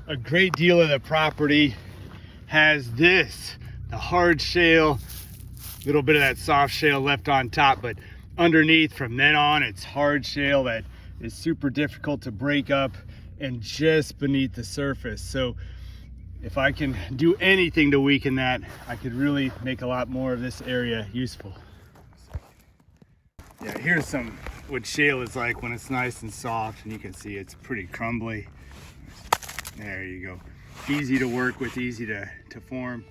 a great deal of the property has this, the hard shale, a little bit of that soft shale left on top, but underneath from then on it's hard shale that is super difficult to break up and just beneath the surface. So if I can do anything to weaken that, I could really make a lot more of this area useful. Yeah, here's what shale is like when it's nice and soft, and you can see it's pretty crumbly. There you go. Easy to work with, easy to form.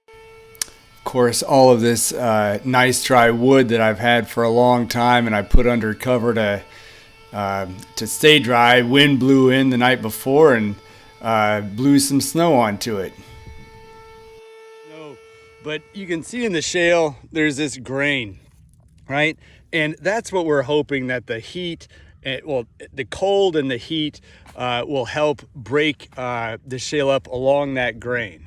Of course, all of this nice dry wood that I've had for a long time and I put under cover to stay dry. Wind blew in the night before and blew some snow onto it. No, but you can see in the shale there's this grain, right? And that's what we're hoping, that the heat, the cold and the heat will help break the shale up along that grain.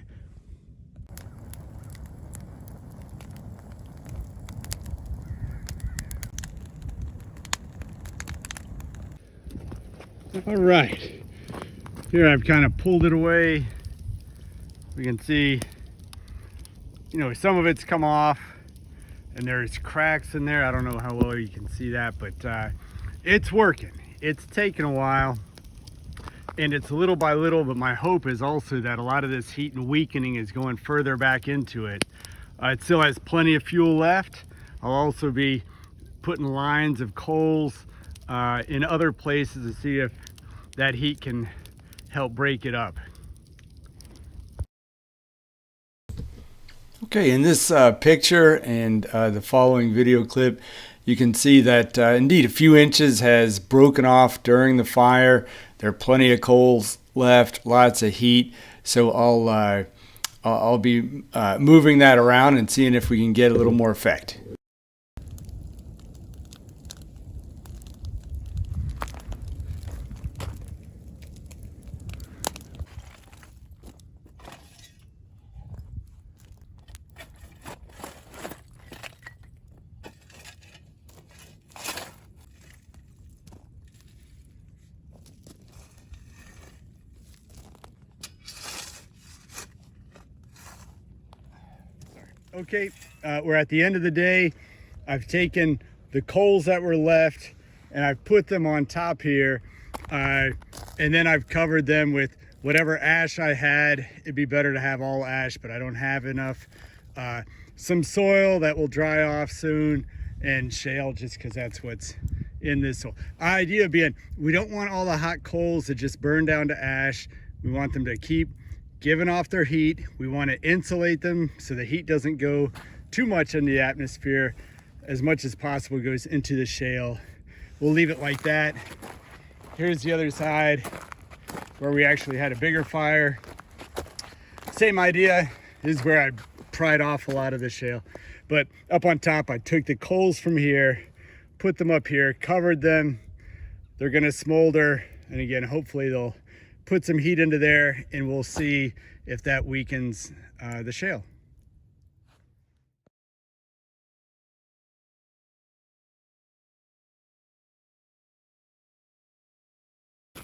All right, here I've kind of pulled it away. We can see, some of it's come off and there's cracks in there. I don't know how well you can see that, but it's working. It's taken a while and it's little by little, but my hope is also that a lot of this heat and weakening is going further back into it. It still has plenty of fuel left. I'll also be putting lines of coals in other places to see if that heat can help break it up. Okay, in this picture and the following video clip, you can see that indeed a few inches has broken off during the fire. There are plenty of coals left, lots of heat. So I'll be moving that around and seeing if we can get a little more effect. Okay, we're at the end of the day. I've taken the coals that were left and I've put them on top here, and then I've covered them with whatever ash I had. It'd be better to have all ash, but I don't have enough. Some soil that will dry off soon, and shale, just because that's what's in this soil. Idea being, we don't want all the hot coals to just burn down to ash. We want them to keep giving off their heat. We want to insulate them so the heat doesn't go too much in the atmosphere. As much as possible goes into the shale. We'll leave it like that. Here's the other side where we actually had a bigger fire. Same idea. This is where I pried off a lot of the shale. But up on top, I took the coals from here, put them up here, covered them. They're gonna smolder. And again, hopefully they'll put some heat into there and we'll see if that weakens the shale.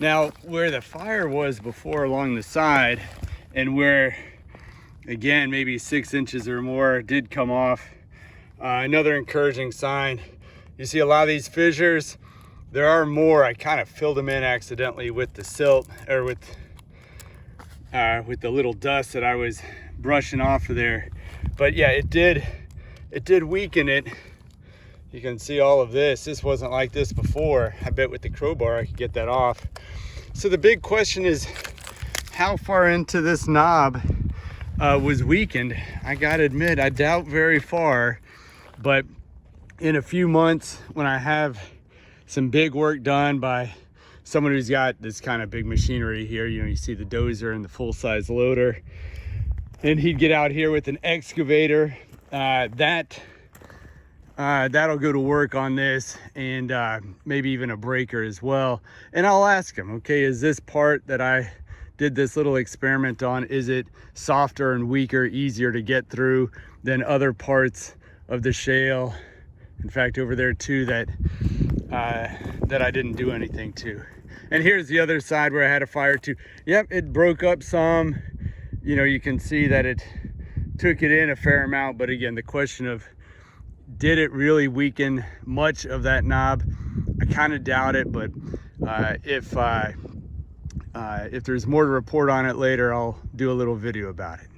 Now, where the fire was before along the side, and where, again, maybe 6 inches or more did come off, another encouraging sign. You see a lot of these fissures. There are more. I kind of filled them in accidentally with the silt, or with the little dust that I was brushing off of there. But yeah, it did weaken it. You can see all of this. This wasn't like this before. I bet with the crowbar I could get that off. So the big question is, how far into this knob was weakened? I gotta admit, I doubt very far, but in a few months when I have some big work done by someone who's got this kind of big machinery here, you see the dozer and the full-size loader, and he'd get out here with an excavator, that'll go to work on this, and maybe even a breaker as well. And I'll ask him, okay, is this part that I did this little experiment on, is it softer and weaker, easier to get through than other parts of the shale? In fact, over there too, that I didn't do anything to. And here's the other side where I had a fire too. Yep, it broke up some. You know, you can see that it took it in a fair amount, but again, the question of, did it really weaken much of that knob? I kind of doubt it, but if there's more to report on it later, I'll do a little video about it.